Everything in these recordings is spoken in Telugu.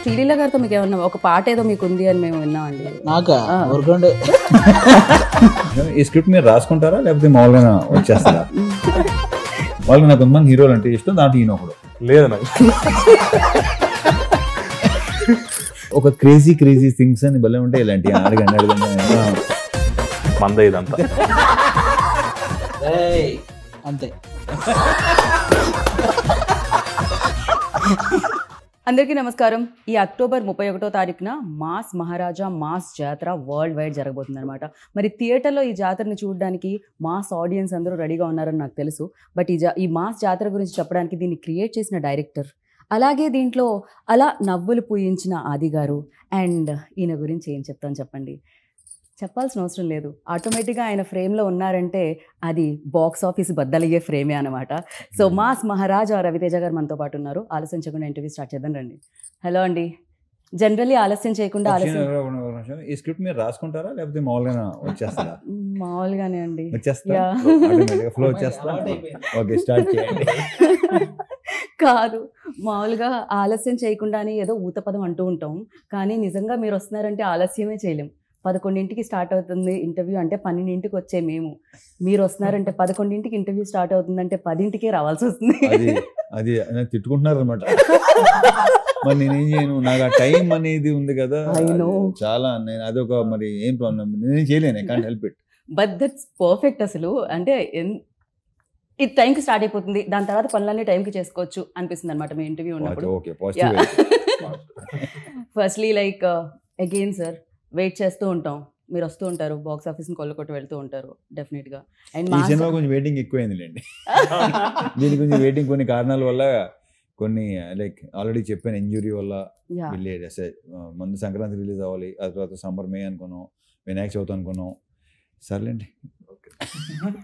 శ్రీలీల గారితో మీకు ఏమన్నా ఒక పాట ఏదో మీకు ఉంది అని మేము విన్నామండి. నాకా ఊరుకోండి. ఈ స్క్రిప్ట్ మీరు రాసుకుంటారా లేకపోతే మామూలుగా వచ్చేస్తారా? వాళ్ళకి నాకు కొంతమంది హీరోలు అంటే ఇష్టం, దాంట్లో ఈయన ఒకడు. లేదు నాకు ఒక క్రేజీ క్రేజీ థింగ్స్ అని భలే ఉంటాయి ఇలాంటి అడగండి మంద ఇదంతా అంతే. అందరికీ నమస్కారం. ఈ అక్టోబర్ 31వ తారీఖున మాస్ మహారాజా మాస్ జాతర వరల్డ్ వైడ్ జరగబోతుంది అనమాట. మరి థియేటర్లో ఈ జాతరని చూడడానికి మాస్ ఆడియన్స్ అందరూ రెడీగా ఉన్నారని నాకు తెలుసు. బట్ ఈ మాస్ జాతర గురించి చెప్పడానికి దీన్ని క్రియేట్ చేసిన డైరెక్టర్, అలాగే దీంట్లో అలా నవ్వులు పూయించిన ఆది గారు, అండ్ ఈయన గురించి ఏం చెప్తాను చెప్పండి. చెప్పాల్సిన అవసరం లేదు, ఆటోమేటిక్గా ఆయన ఫ్రేమ్లో ఉన్నారంటే అది బాక్స్ ఆఫీస్ బద్దలయ్యే ఫ్రేమే అనమాట. సో మాస్ మహారాజా రవితేజ గారు మనతో పాటు ఉన్నారు. ఆలస్యం చేయకుండా ఇంటర్వ్యూ స్టార్ట్ చేద్దాం రండి. హలో అండి. జనరల్లీ ఆలస్యం చేయకుండా ఈ స్క్రిప్ట్ మీరు రాసుకుంటారా లేకపోతే మామూలుగా వచ్చేస్తారా? మామూలుగానే అండి, ఫ్లో వచ్చేస్తా. ఓకే, స్టార్ట్ చేయండి. కాదు, మామూలుగా ఆలస్యం చేయకుండానే ఏదో ఊతపదం అంటూ ఉంటాం, కానీ నిజంగా మీరు వస్తున్నారంటే ఆలస్యమే చేయలేం. 11ంటికి స్టార్ట్ అవుతుంది ఇంటర్వ్యూ అంటే 12ంటికి వచ్చే మేము, మీరు వస్తున్నారంటే 11ంటికి ఇంటర్వ్యూ స్టార్ట్ అవుతుందంటే 10ంటికే రావాల్సి వస్తుంది. అది తిట్టుకుంటున్నారు అనమాట. మరి నేనేం చేయను, నాకు ఆ టైం అనేది ఉంది కదా చాలా. నేను అదొక మరి ఏం ప్రాబ్లం, నేనేం చేయలేను, I can't help it. But that's perfect. అసలు అంటే ఇది టైంకి స్టార్ట్ అయిపోతుంది, దాని తర్వాత పనులన్నీ టైంకి చేసుకోవచ్చు అనిపిస్తుంది అనమాట మీ ఇంటర్వ్యూ ఉన్నప్పుడు. Firstly like again sir, wait చేస్తూ ఉంటాం, మీరు వస్తూ ఉంటారు, బాక్స్ ఆఫీస్ని కొల్లకొట్టి వెళ్తూ ఉంటారు డెఫినెట్గా. అండ్ ఈ సినిమా కొంచెం వెయిటింగ్ ఎక్కువైందిలేండి. దీని కొంచెం వెయిటింగ్ కొన్ని కారణాల వల్ల, కొన్ని లైక్ ఆల్రెడీ చెప్పాను, ఇంజురీ వల్ల వెళ్ళేది. ముందు సంక్రాంతి రిలీజ్ అవ్వాలి, ఆ తర్వాత సమ్మర్ మే అనుకున్నాం, వినాయక చవితి అనుకున్నాం. సర్లేండి,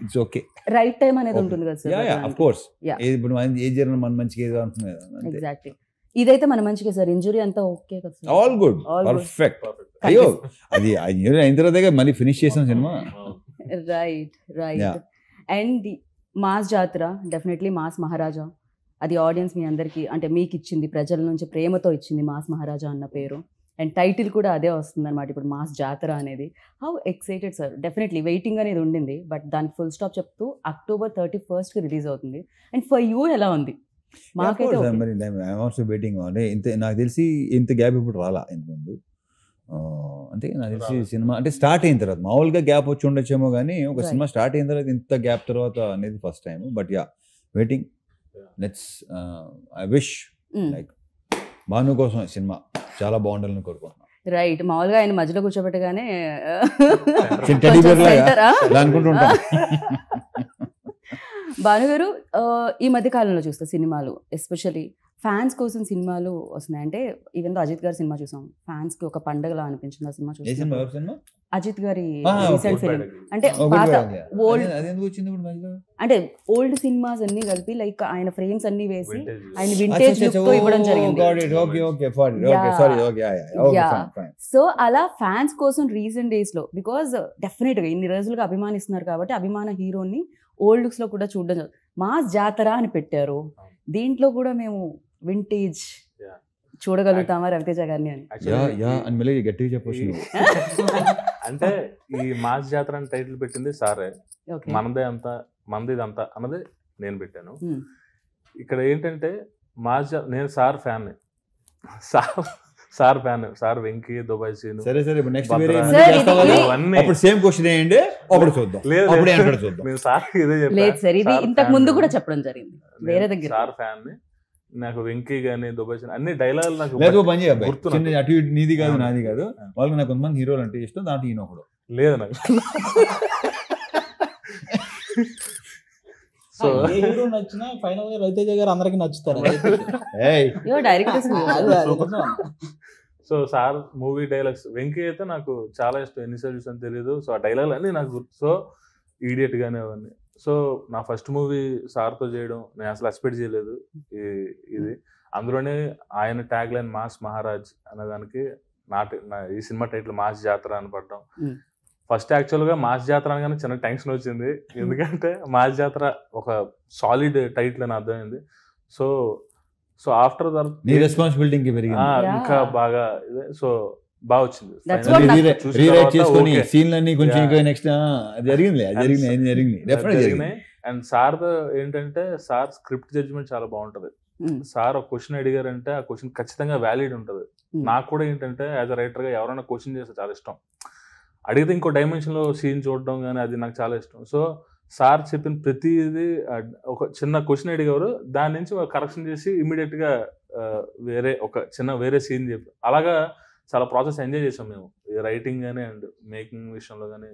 ఇట్స్ ఓకే. రైట్ టైం అనేది ఉంటుంది కదా సార్. ఆఫ్ కోర్స్, ఇప్పుడు ఏది జరిగిన మన మంచిగా ఏదో అంటున్నాయి కదా. ఎగ్జాక్ట్లీ, ఇదైతే మన మంచిగా సార్. ఇంజురీ అంతా ఓకే కదా సార్? All good, perfect. అయ్యో, అది ఇంజురీ అయిన తర్వాత మళ్ళీ ఫినిష్ చేసిన cinema. Right right. And mass జాతర డెఫినెట్లీ మాస్ మహారాజా, అది ఆడియన్స్ మీ అందరికీ అంటే మీకు ఇచ్చింది, ప్రజల నుంచి ప్రేమతో ఇచ్చింది మాస్ మహారాజా అన్న పేరు. అండ్ టైటిల్ కూడా అదే వస్తుంది అనమాట ఇప్పుడు, మాస్ జాతర అనేది. How excited sir? Definitely waiting అనేది ఉండింది, బట్ దానికి ఫుల్ స్టాప్ చెప్తూ అక్టోబర్ 31st రిలీజ్ అవుతుంది. అండ్ ఫర్ యూ ఎలా ఉంది? మాకైతే వెయిటింగ్. అంటే నాకు తెలిసి ఇంత గ్యాప్ ఇప్పుడు రాలా ఇంతకుముందు. అంటే నాకు తెలిసి సినిమా అంటే స్టార్ట్ అయిన తర్వాత మామూలుగా గ్యాప్ వచ్చి ఉండొచ్చేమో, కానీ ఒక సినిమా స్టార్ట్ అయిన తర్వాత ఇంత గ్యాప్ తర్వాత అనేది first time. But yeah, waiting. Let's I wish like Bhanu కోసం సినిమా చాలా బాగుండాలని కోరుకుంటున్నాను. రైట్, మామూలుగా ఆయన మధ్యలో కూర్చోబెట్టగానే అనుకుంటుంటాను. భానుగారు, ఈ మధ్య కాలంలో చూస్తే సినిమాలు ఎస్పెషల్లీ ఫ్యాన్స్ కోసం సినిమాలు వస్తున్నాయి. అంటే ఈవెన్ అజిత్ గారి సినిమా చూసాం, ఫ్యాన్స్ కి ఒక పండగలా అనిపించింది ఆ సినిమా చూసాం. అజిత్ గారి రీసెంట్ ఫిల్మ్, అంటే పాత ఓల్డ్, అంటే ఓల్డ్ సినిమాస్ అన్ని కలిపి లైక్ ఆయన ఫ్రేమ్స్ అన్ని వేసి ఆయన వింటేజ్ లుక్ తో ఇవ్వడం జరిగింది. సో అలా ఫ్యాన్స్ కోసం రీసెంట్ డేస్ లో, బికాజ్ డెఫినెట్ గా ఇన్ని రోజులుగా అభిమానిస్తున్నారు కాబట్టి అభిమాన హీరోని ఓల్డ్ లుక్స్ లో కూడా చూడడం. మాస్ జాతర అని పెట్టారు, దీంట్లో కూడా మేము వింటేజ్ చూడగలుగుతామా రవితేజ గారిని అని గట్టిగా చెప్పొచ్చు. అంటే ఈ మాస్ జాతర అని టైటిల్ పెట్టింది సారే. మనదే అంతా మందిది అంతా అన్నది నేను పెట్టాను. ఇక్కడ ఏంటంటే మాస్ నేను sir fan, sir fan, sir Venky, Dubai Seenu. సరే సరే, నెక్స్ట్ అప్పుడు సేమ్ క్వశ్చన్ ఏంటి, అప్పుడు చూద్దాం. నేను సార్ ఇదే చెప్పాను, ఇంతకు ముందు కూడా చెప్పడం జరిగింది వేరే దగ్గర. సార్ ఫ్యాన్, నాకు వెంకీ గానీ దుబాయ్ సీను అన్ని డైలాగ్ నాకు గుర్తు. అటు ఇటు నీది కాదు నాది కాదు, వాళ్ళకి నాకు కొంతమంది హీరోలు అంటే ఇష్టం, దాంట్లో ఈయన ఒకడు. లేదు నాకు. సో హీరో నచ్చినా ఫైనల్ గా రవితేజ గారు అందరికి నచ్చుతారు. So sir movie dialogues, Venky అయితే నాకు చాలా ఇష్టం, ఎన్నిసార్లు చూసాను తెలియదు. సో ఆ డైలాగ్ అన్ని నాకు గుర్తు. సో ఈడియట్ గానే అవన్నీ. సో నా ఫస్ట్ మూవీ సార్తో చేయడం నేను అసలు ఎక్స్పెక్ట్ చేయలేదు. ఇది అందులోనే ఆయన ట్యాగ్ లైన్ మాస్ మహారాజ్ అనేదానికి ఈ సినిమా టైటిల్ మాస్ జాతర అని పడ్డం. ఫస్ట్ యాక్చువల్గా మాస్ జాతర అనగానే చిన్న టెన్షన్ వచ్చింది, ఎందుకంటే మాస్ జాతర ఒక సాలిడ్ టైటిల్ అని అర్థమైంది. సో సో ఆఫ్టర్ నీ రెస్పాన్సిబిలిటీ ఇంకా పెరిగింది. ఇంకా బాగా సో బాగా వచ్చింది. That's Finally what చూసిన రీరైట్ తర్వాత చేసుకొని okay. సీన్లన్నీ కొంచెం Yeah. ఇంకా నెక్స్ట్ జరిగింది డెఫినెట్ జరిగింది. అండ్ సార్ ఏంటంటే సార్ స్క్రిప్ట్ జడ్జ్మెంట్ చాలా బాగుంటది. సార్ ఒక క్వశ్చన్ అడిగారంటే ఆ క్వశ్చన్ ఖచ్చితంగా వ్యాలిడ్ ఉంటది. నాకు కూడా ఏంటంటే యాజ్ అ రైటర్ గా ఎవరైనా క్వశ్చన్ చేస్తే చాలా ఇష్టం. అడిగితే ఇంకో డైమెన్షన్ లో సీన్ చూడడం కానీ అది నాకు చాలా ఇష్టం. సో సార్ చెప్పిన ప్రతిది ఒక చిన్న క్వశ్చన్ అడిగారు, దాని నుంచి కరెక్షన్ చేసి ఇమీడియట్ గా వేరే ఒక చిన్న వేరే సీన్ చెప్పి అలాగా చాలా ప్రాసెస్ ఎంజాయ్ చేసాం మేము రైటింగ్ గానీ అండ్ మేకింగ్ విషయంలో కానీ.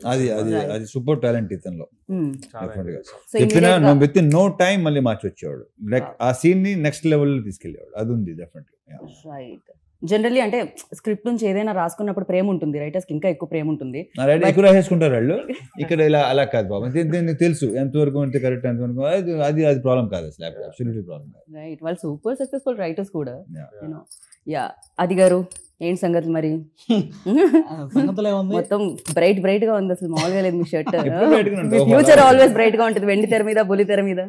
అది సూపర్ టాలెంట్ ఇతనిలో. చాలా Definitely. enjoy చేసాం. చెప్పినా విత్ ఇన్ నో టైం మళ్ళీ మార్చి వచ్చేవాడు. లైక్ ఆ సీన్ ని నెక్స్ట్ లెవెల్ లో తీసుకెళ్లేవాడు. అది ఉంది డెఫినెట్లీ. రైట్. జనరల్లీ అంటే స్క్రిప్ట్ నుంచి ఏదైనా రాసుకున్నప్పుడు ప్రేమ ఉంటుంది, రైటర్స్ కి ఇంకా ఎక్కువ ప్రేమ ఉంటుంది. ఎక్కువ రాసేసుకుంటారు వాళ్ళు. ఇక్కడ ఇలా అలా కాదు బాబు, దీనికి తెలుసు ఎంతవరకు అంటే కరెక్ట్, ఎంతవరకు అది ప్రాబ్లం కాదు అసలు. అబ్సల్యూట్లీ ప్రాబ్లం కాదు. రైట్. వాళ్ళు సూపర్ సక్సెస్ఫుల్ రైటర్స్ కూడా. Yeah. అది గారు ఏంటి సంగతి మరి? సంగతులు ఏముంది, మొత్తం బ్రైట్ గా ఉంది, అసలు మామూలుగా లేదు మీ షర్ట్. ఎప్పుడు bright గా ఉంటుంది. ఫ్యూచర్ ఆల్వేస్ బ్రైట్ గా ఉంటుంది, వెండి తెర మీద బుల్లి తెర మీద.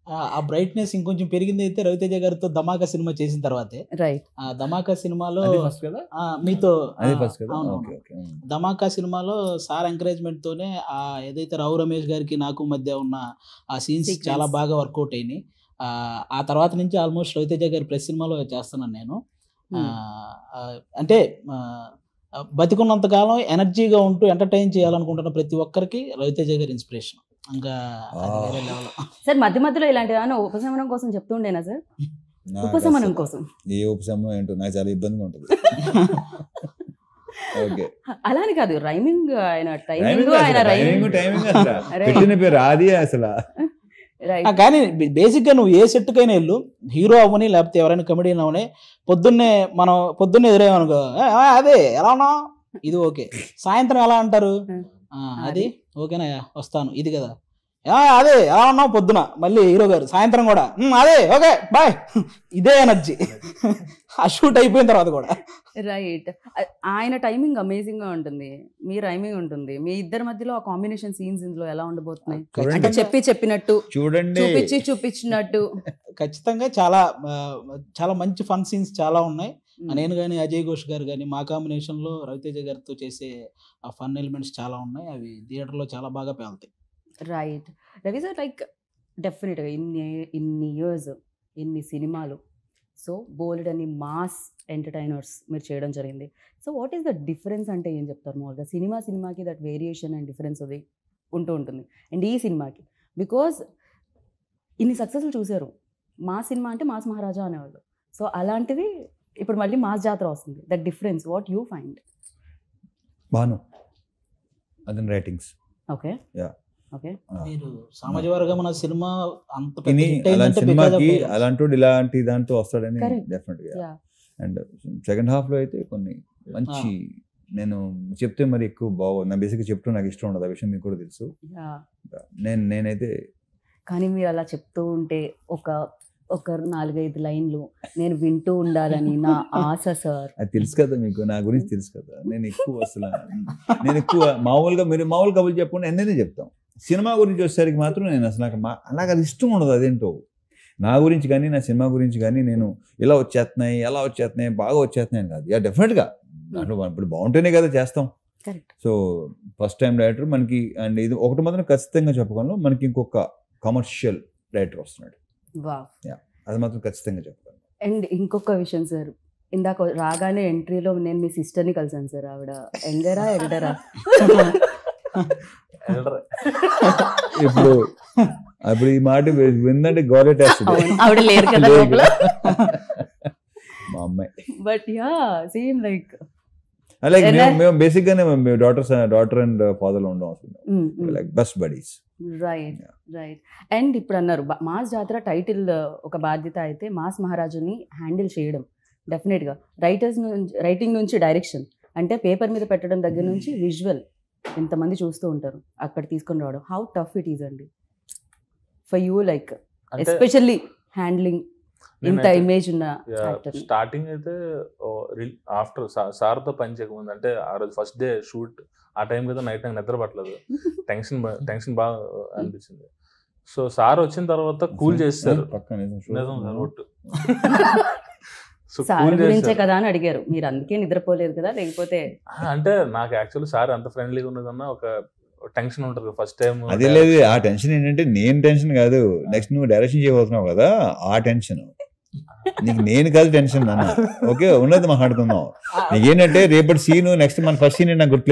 ఆ బ్రైట్నెస్ ఇంకొంచెం పెరిగింది అయితే రవితేజ గారితో ధమాకా సినిమా చేసిన తర్వాతే. రైట్. ఆ ధమాకా సినిమాలో అది ఫస్ట్ కదా, మీతో అది ఫస్ట్ కదా. అవును. Okay okay. ధమాకా సినిమాలో సార్ ఎంకరేజ్మెంట్ తోనే ఆ ఏదైతే రావు రమేష్ గారికి నాకు మధ్య ఉన్న ఆ సీన్స్ Sequence. చాలా బాగా వర్కౌట్ అయినాయి. ఆ తర్వాత నుంచి ఆల్మోస్ట్ రవితేజ గారి ప్రెస్ సినిమాలో చేస్తున్నాను నేను. అంటే బతికున్నంత కాలం ఎనర్జీగా ఉంటూ ఎంటర్టైన్ చేయాలనుకుంటున్న ప్రతి ఒక్కరికి రవితేజ గారి ఇన్స్పిరేషన్. ఇంకా అది వేరే level. సార్ మధ్య మధ్యలో ఇలాంటి ఏమైనా ఉపశమనం కోసం చెప్తుండేనా సార్? నాకు ఉపశమనం అసలు కోసం. ఏ ఉపశమనం ఏంటో నాకు చాలా ఇబ్బందిగా ఉంటుంది. ఓకే. అలా అని కాదు, రైమింగ్ ఆయన టైమింగ్ ఆయన రైమింగ్. టైమింగ్ అసలు పెట్టిన పేరు అది అసలు. రైట్. కానీ బేసిక్గా నువ్వు ఏ సెట్కైనా వెళ్ళు, హీరో అవ్వని లేకపోతే ఎవరైనా కమెడియన్ అవని, పొద్దున్నే ఎదురేమనుకో అదే ఎలా ఉన్నావు, ఇది ఓకే. సాయంత్రం ఎలా అంటారు, అది ఓకేనా వస్తాను, ఇది కదా అదే ఎలా ఉన్నావు పొద్దున, మళ్ళీ హీరో గారు సాయంత్రం కూడా అదే ఓకే బాయ్, ఇదే ఎనర్జీ. ఆ షూట్ అయిపోయిన తర్వాత కూడా. రైట్. ఆయన టైమింగ్ అమేజింగ్ గా ఉంటుంది, మీ రైమింగ్ ఉంటుంది. మీ ఇద్దరి మధ్యలో ఆ కాంబినేషన్ సీన్స్ ఇందులో ఎలా ఉండబోతున్నాయి? అంటే చెప్పినట్టు చూడండి, చూపించినట్టు ఖచ్చితంగా చాలా చాలా మంచి ఫన్ సీన్స్ చాలా ఉన్నాయి. నేను కానీ అజయ్ ఘోష్ గారు కానీ మా కాంబినేషన్ లో రవితేజ గారితో చేసే ఆ ఫన్ ఎలిమెంట్స్ చాలా ఉన్నాయి. అవి థియేటర్ లో చాలా బాగా పేలుతాయి. రైట్. రవి సార్, లైక్ డెఫినెట్గా ఇన్ని ఇయర్స్, ఇన్ని సినిమాలు, సో బోల్డ్ అని మాస్ ఎంటర్టైనర్స్ మీరు చేయడం జరిగింది. So what is the difference అంటే ఏం చెప్తారు? మామూలుగా సినిమాకి దట్ వేరియేషన్ అండ్ డిఫరెన్స్ అది ఉంటుంది. అండ్ ఈ సినిమాకి బికాజ్ ఇన్ని సక్సెస్లు చూశారు. మా సినిమా అంటే మాస్ మహారాజా అనేవాళ్ళు. సో అలాంటిది ఇప్పుడు మళ్ళీ మాస్ జాతర వస్తుంది. That difference what you find? బాను అదన్ రైటింగ్స్. ఓకే. యా. ఓకే. మీరు సామాజిక వర్గం మన సినిమా అంత పెద్ద ఇని hit అలాంటి అయిందంటే because of సినిమాకి dialogues. అలాంటి ఇలాంటి దాంతో వస్తాడని Correct. డెఫినెట్ గా. యా. అండ్ సెకండ్ హాఫ్ లో అయితే కొన్ని మంచి, నేను చెప్తే మరి ఎక్కువ బాగోదు, నా బేసిక్గా చెప్తూ నాకు ఇష్టం ఉండదు, ఆ విషయం మీకు కూడా తెలుసు. యా. నేనైతే కానీ మీరు అలా చెప్తూ ఉంటే ఒక 4-5 లైన్లు నేను వింటూ ఉండాలని నా ఆశ సార్. అది తెలుసు కదా మీకు, నా గురించి తెలుసు కదా. నేను ఎక్కువ మామూలుగా మీరు మామూలు కబుర్లు చెప్పకుండా ఎన్నైనా చెప్తాం. సినిమా గురించి వచ్చేసరికి మాత్రం నేను అసలు నాకు అది ఇష్టం ఉండదు. అదేంటో నా గురించి కానీ నా సినిమా గురించి కానీ నేను ఇలా వచ్చేస్తున్నాయి, ఎలా వచ్చేస్తున్నాయి, బాగా వచ్చేస్తున్నాయి అని కాదు. యా డెఫినెట్గా దాంట్లో ఇప్పుడు బాగుంటేనే కదా చేస్తాం. Correct. So first time director మనకి, అండ్ ఇది ఒకటి మాత్రం ఖచ్చితంగా చెప్పగలను, మనకి ఇంకొక కమర్షియల్ డైరెక్టర్ వస్తున్నాడు. వావ్. అది మాత్రం ఖచ్చితంగా చెప్పగలను. అండ్ ఇంకొక విషయం సార్, ఇందాక రాగానే ఎంట్రీలో నేను మీ సిస్టర్ని కలిసాను సార్. ఆవిడ యంగరా ఎల్డరా? ఇప్పుడు ఈ మాట విందంటే గౌరవేస్తుంది. ఆవిడ లేరు కదా లోపల. మా అమ్మాయి. బట్ యా సేమ్ లైక్ అలాగే మేము బేసిక్ గానే డాటర్ అండ్ ఫాదర్ లో ఉండం అసలు, like best buddies. Right. Right. And ఇప్పుడు అన్నారు మాస్ జాతర టైటిల్ ఒక బాధ్యత అయితే మాస్ మహారాజుని హ్యాండిల్ చేయడం డెఫినెట్గా రైటింగ్ నుంచి డైరెక్షన్, అంటే పేపర్ మీద పెట్టడం దగ్గర నుంచి విజువల్ ఎంతమంది చూస్తూ ఉంటారు, అక్కడ తీసుకొని రావడం. హౌ టఫ్ ఇట్ ఈజ్ అండి for you, like especially handling ఇంత ఇమేజ్ ఉన్న యాక్టర్? స్టార్టింగ్ అయితే ఆఫ్టర్ సార్తో పని చేయకముందు, అంటే ఆ రోజు ఫస్ట్ డే షూట్, ఆ టైం కదా నైట్ నాకు నిద్ర పట్టలేదు, టెన్షన్ బాగా అనిపించింది. సో సార్ వచ్చిన తర్వాత కూల్ చేస్తారు. సో సార్ కూల్ గురించే చేశారు. కదా అని అడిగారు మీరు, అందుకే నిద్రపోలేదు కదా, లేకపోతే అంటే నాకు యాక్చువల్లీ సార్ అంత ఫ్రెండ్లీగా ఉన్నదన్నా ఒక టెన్షన్ ఉంటుంది ఫస్ట్ టైం. అదే లేదు, ఆ టెన్షన్ ఏంటంటే నేను టెన్షన్ కాదు, నెక్స్ట్ నువ్వు డైరెక్షన్ చేయబోతున్నావు కదా ఆ టెన్షన్. నీకు నేను కాదు టెన్షన్ అన్న, ఓకే ఉన్నది మాట్లాడుకుందాం. నీకేంటంటే రేపటి సీను నెక్స్ట్ మన ఫస్ట్ సీన్ నాకు గుర్తు